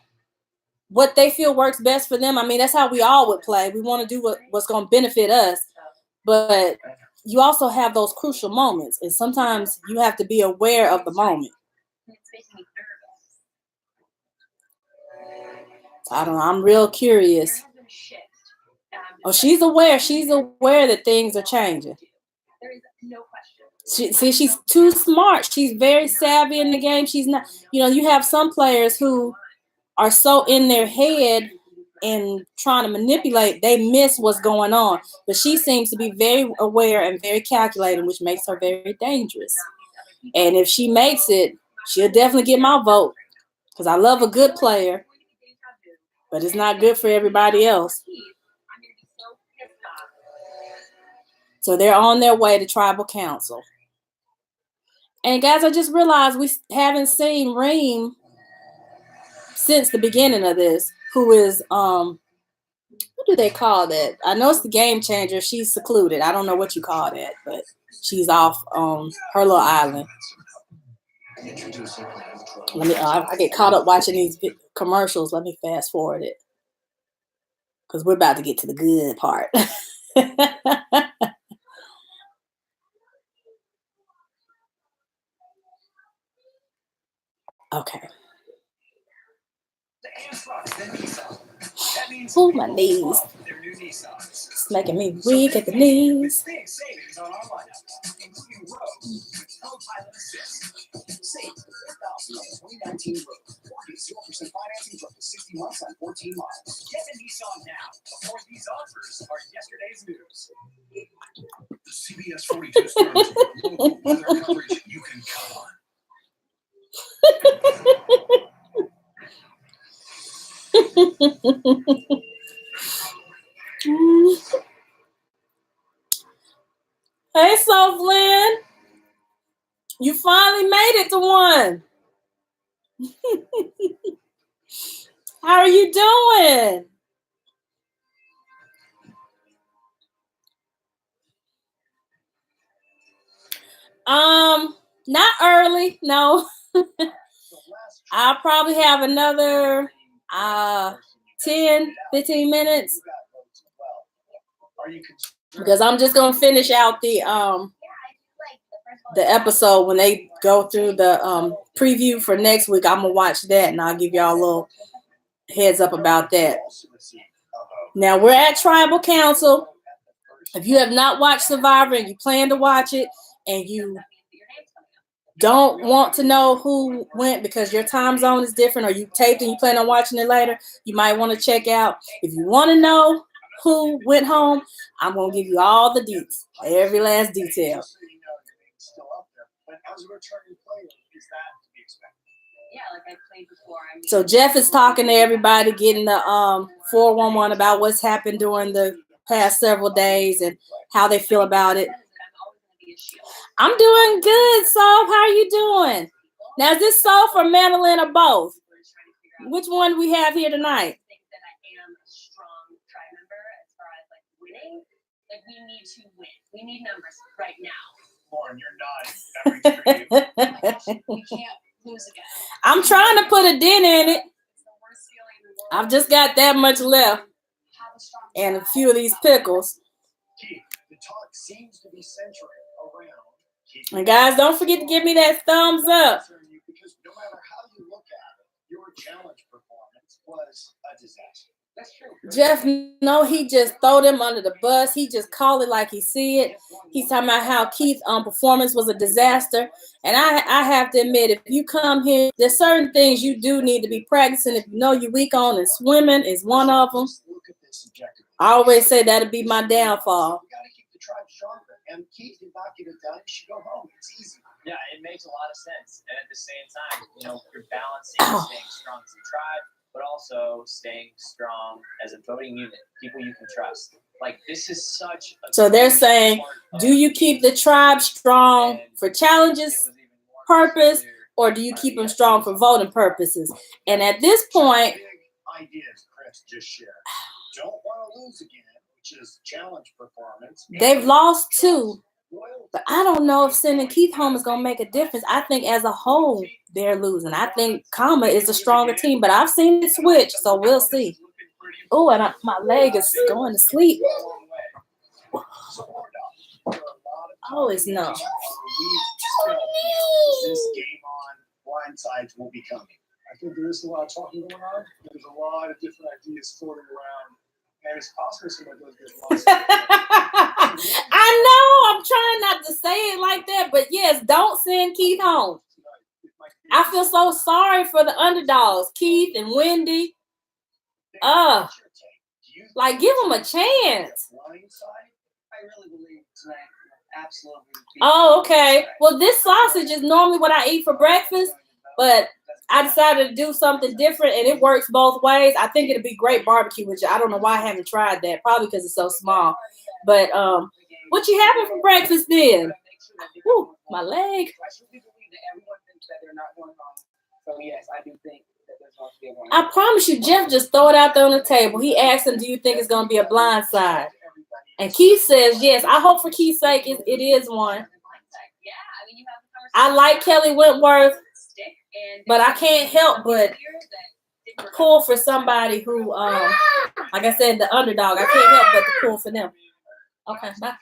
what they feel works best for them. I mean, that's how we all would play. We want to do what's going to benefit us. But you also have those crucial moments. And sometimes you have to be aware of the moment. So I don't know. I'm real curious. Oh, she's aware. She's aware that things are changing. There is no question. She's too smart. She's very savvy in the game. She's not, you have some players who are so in their head and trying to manipulate, they miss what's going on. But she seems to be very aware and very calculating, which makes her very dangerous. And if she makes it, she'll definitely get my vote because I love a good player, but it's not good for everybody else. So they're on their way to tribal council. And guys, I just realized we haven't seen Reem since the beginning of this, who is, what do they call that? I know it's the game changer. She's secluded. I don't know what you call that, but she's off on her little island. I get caught up watching these commercials. Let me fast forward it because we're about to get to the good part. Okay. Oh, my knees. It's making me weak at the knees. 0% financing for up to 60 months on 14 miles. Get a Nissan now before these offers are yesterday's news. The CBS 42 stars with local weather coverage you can count on. Hey, Soft Lynn. You finally made it to one. How are you doing? Not early, no. I'll probably have another 10, 15 minutes. Because I'm just gonna finish out the episode when they go through the preview for next week. I'm gonna watch that and I'll give y'all a little heads up about that. Now we're at Tribal Council. If you have not watched Survivor and you plan to watch it and you don't want to know who went because your time zone is different, or you taped and you plan on watching it later, you might want to check out. If you want to know who went home, I'm going to give you all the deets, every last detail. Yeah, like I played before. So Jeff is talking to everybody, getting the 411 about what's happened during the past several days and how they feel about it. I'm doing good, Soph. How are you doing? Now, is this Soph or Madeline or both? Which one do we have here tonight? I think that I am a strong tribe member as far as like winning. Like we need to win. We need numbers right now. Lauren, you're nodding. That rings for you. We can't lose again. I'm trying to put a dent in it. It's the worst feeling in the world. I've just got that much left Have a strong and a few of these pickles. Keith, the talk seems to be centering around. And guys, don't forget to give me that thumbs up. Because no matter how you look at it, your challenge performance was a disaster. That's true. Jeff, no, he just throw them under the bus. He just call it like he see it. He's talking about how Keith's performance was a disaster. And I have to admit, if you come here, there's certain things you do need to be practicing. If you know you're weak on, and swimming is one of them. I always say that'll be my downfall. We got to keep the tribe stronger. And Keith did not get it done. You should go home. It's easy. Yeah, it makes a lot of sense. And at the same time, you know, you're balancing staying strong as a tribe, but also staying strong as a voting unit, people you can trust. Like, this is such a... So they're saying, do you keep the tribe strong for challenges purpose, or do you keep them strong for voting purposes? And at this point... Ideas Chris just shared. Don't want to lose again, which is challenge performance. They've lost 2. But I don't know if sending Keith home is going to make a difference. I think as a whole, they're losing. I think Kama is a stronger team, but I've seen it switch, so we'll see. Oh, and my leg is going to sleep. Oh, it's no. This game on blindsides will be coming. I think there is a lot of talking going on. There's a lot of different ideas floating around. And it's possible somebody does get lost. I know. I'm trying not to say it like that, but yes, don't send Keith home. I feel so sorry for the underdogs, Keith and Wendy. Like, give them a chance. I really believe tonight, absolutely. Oh, okay. Well, this sausage is normally what I eat for breakfast, but I decided to do something different, and it works both ways. I think it'll be great barbecue, which I don't know why I haven't tried that. Probably because it's so small. But what you having for breakfast then? Whew, my leg. I truly believe that everyone thinks that they're not going home. So yes, I do think that there's going to be a one. I promise you, Jeff just throw it out there on the table. He asked him, do you think it's going to be a blind side? And Keith says yes. I hope for Keith's sake it is one. I like Kelly Wentworth, but I can't help but pull for somebody who, like I said, the underdog. I can't help but to pull for them. Okay, bye.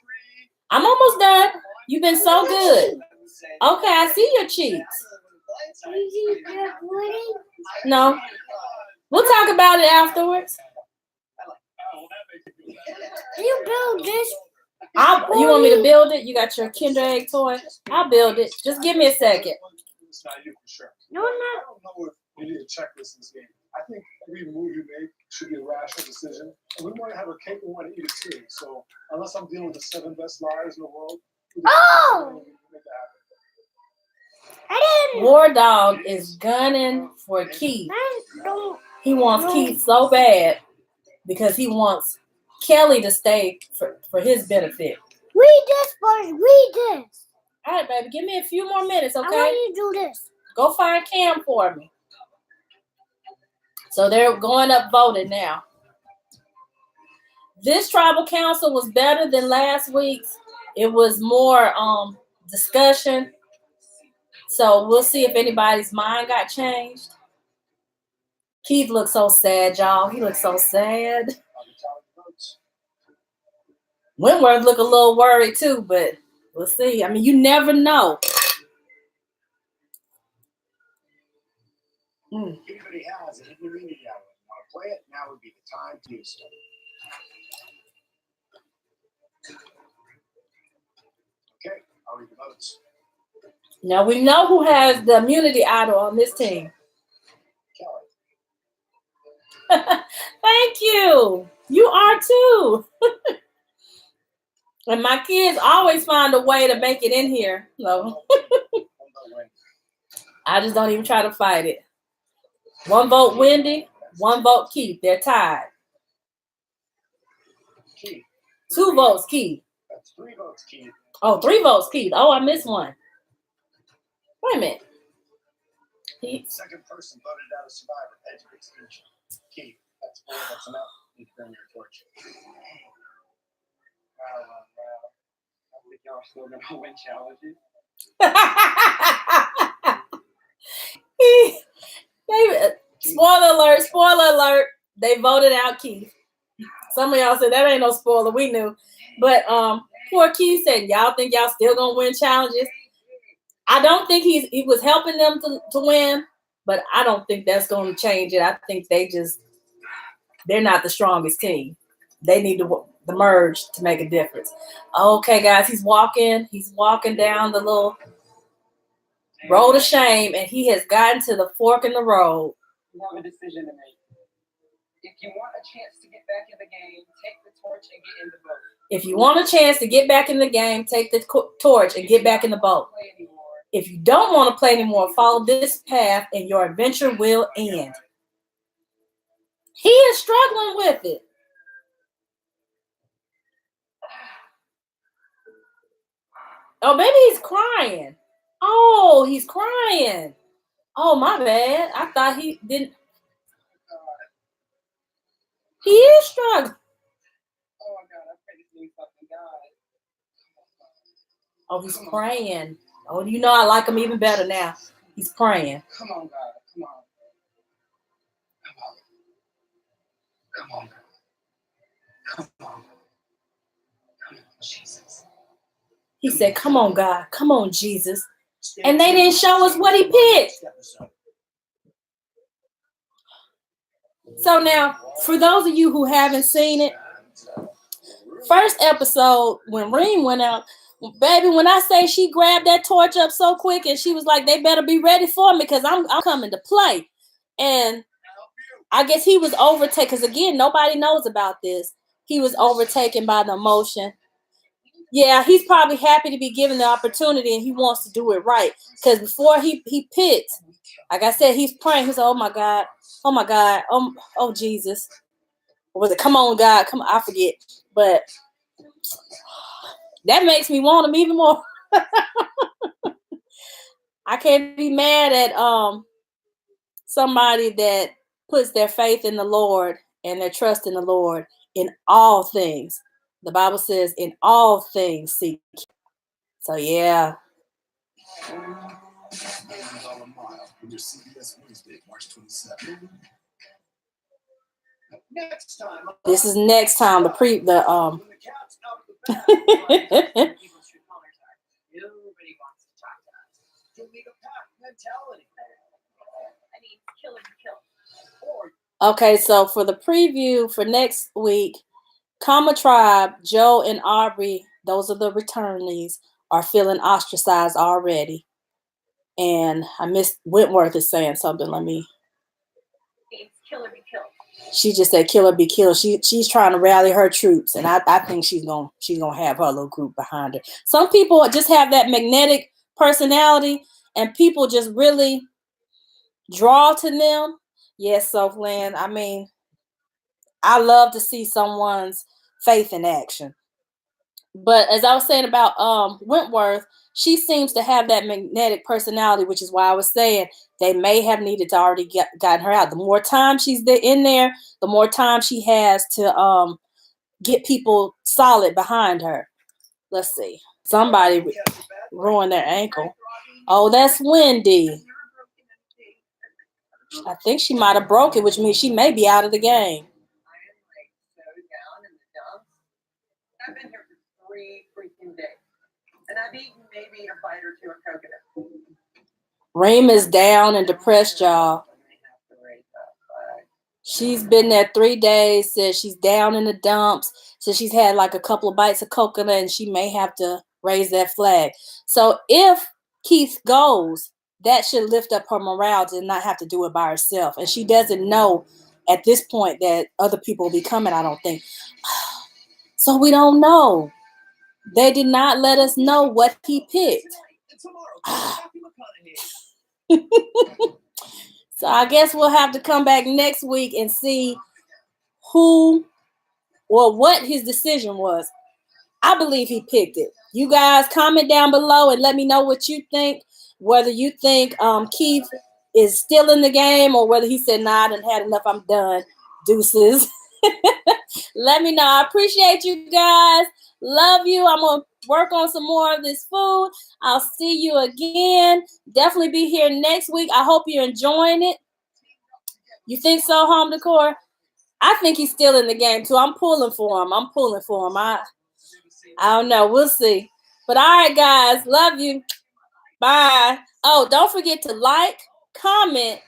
I'm almost done. You've been so good. Okay, I see your cheeks. No. We'll talk about it afterwards. You build this. You want me to build it? You got your Kinder Egg toy? I'll build it. Just give me a second. It's not you for sure. No, I'm not. I don't know if it is. checklist in this game. I think every move you make should be a rational decision. And we want to have a cake, we want to eat it too. So unless I'm dealing with the 7 best liars in the world, Oh! make that happen. I didn't. War Dog is gunning for Keith. I don't. He wants Keith so bad because he wants Kelly to stay for his benefit. Read this first. Read this. All right, baby, give me a few more minutes, okay? I want you to do this. Go find Cam for me. So they're going up voting now. This tribal council was better than last week's. It was more discussion. So we'll see if anybody's mind got changed. Keith looks so sad, y'all. He looks so sad. Wentworth look a little worried too, but we'll see. I mean, you never know. Anybody has a hidden immunity hour. Want to play it? Now would be the time to do so. Okay, I'll read the votes. Now we know who has the immunity idol on this team. Kelly. Thank you. You are too. And my kids always find a way to make it in here. So I just don't even try to fight it. 1 vote Wendy, 1 vote Keith. They're tied. Keith. 2 votes Keith. That's 3 votes, Keith. Oh, 3 votes Keith. Oh, I missed one. Wait a minute. Keith. Second person voted out of Survivor, edge of Extinction. Keith. That's 4. That's enough. You can bring your torch. Wow. I think y'all are still going to win challenges. Spoiler alert. They voted out Keith. Some of y'all said that ain't no spoiler. We knew. But poor Keith said, y'all think y'all still gonna win challenges? I don't think he was helping them to win, but I don't think that's gonna change it. I think they're not the strongest team. They need to merge to make a difference. Okay, guys, he's walking down the little road of shame, and he has gotten to the fork in the road. You have a decision to make. If you want a chance to get back in the game, take the torch and get in the boat. If you want a chance to get back in the game, take the torch and get back in the boat. If you don't want to play anymore, follow this path and your adventure will end. He is struggling with it. Oh, maybe he's crying. Oh, he's crying. Oh, my bad. I thought he didn't. He is struggling. Oh my God, I pray this means something, God. Oh, he's praying. Oh, you know I like him even better now. He's praying. Come on, God. Come on. Come on. Come on. Come on, Jesus. He said, come on, God. Come on, Jesus. And they didn't show us what he picked. So now, for those of you who haven't seen it, first episode, when Reem went out, baby, when I say she grabbed that torch up so quick and she was like, they better be ready for me because I'm coming to play. And I guess he was overtaken, because again, nobody knows about this. He was overtaken by the emotion. Yeah, he's probably happy to be given the opportunity and he wants to do it right. Because before he picked, like I said, he's praying. He said, oh my God, oh Jesus. Or was it, come on, God, come on, I forget. But that makes me want him even more. I can't be mad at somebody that puts their faith in the Lord and their trust in the Lord in all things. The Bible says, in all things seek. So, yeah. This is next time. Nobody wants to talk to us. Give me the pack mentality. I mean, kill and kill. Okay, so for the preview for next week, Comma Tribe, Joe and Aubrey, those are the returnees, are feeling ostracized already. And I missed Wentworth is saying something. Let me kill or be killed. She just said kill or be killed. She's trying to rally her troops, and I think she's gonna have her little group behind her. Some people just have that magnetic personality, and people just really draw to them. Yes, Sophland. I mean, I love to see someone's faith in action. But as I was saying about Wentworth, she seems to have that magnetic personality, which is why I was saying they may have needed to already gotten her out. The more time she's in there, the more time she has to get people solid behind her. Let's see. Somebody ruined their ankle. Oh, that's Wendy. I think she might have broke it, which means she may be out of the game. I've been here for 3 freaking days. And I've eaten maybe a bite or 2 of coconut. Reem is down and depressed, y'all. She's been there 3 days, says she's down in the dumps. So she's had like a couple of bites of coconut and she may have to raise that flag. So if Keith goes, that should lift up her morale to not have to do it by herself. And she doesn't know at this point that other people will be coming, I don't think. So we don't know. They did not let us know what he picked. So I guess we'll have to come back next week and see who or what his decision was. I believe he picked it. You guys comment down below and let me know what you think. Whether you think Keith is still in the game or whether he said, nah, I done had enough, I'm done. Deuces. Let me know. I appreciate you guys. Love you. I'm going to work on some more of this food. I'll see you again. Definitely be here next week. I hope you're enjoying it. You think so, Home Decor? I think he's still in the game, too. I'm pulling for him. I don't know. We'll see. But all right, guys. Love you. Bye. Oh, don't forget to like, comment,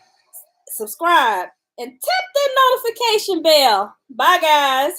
subscribe, and tap that notification bell. Bye, guys.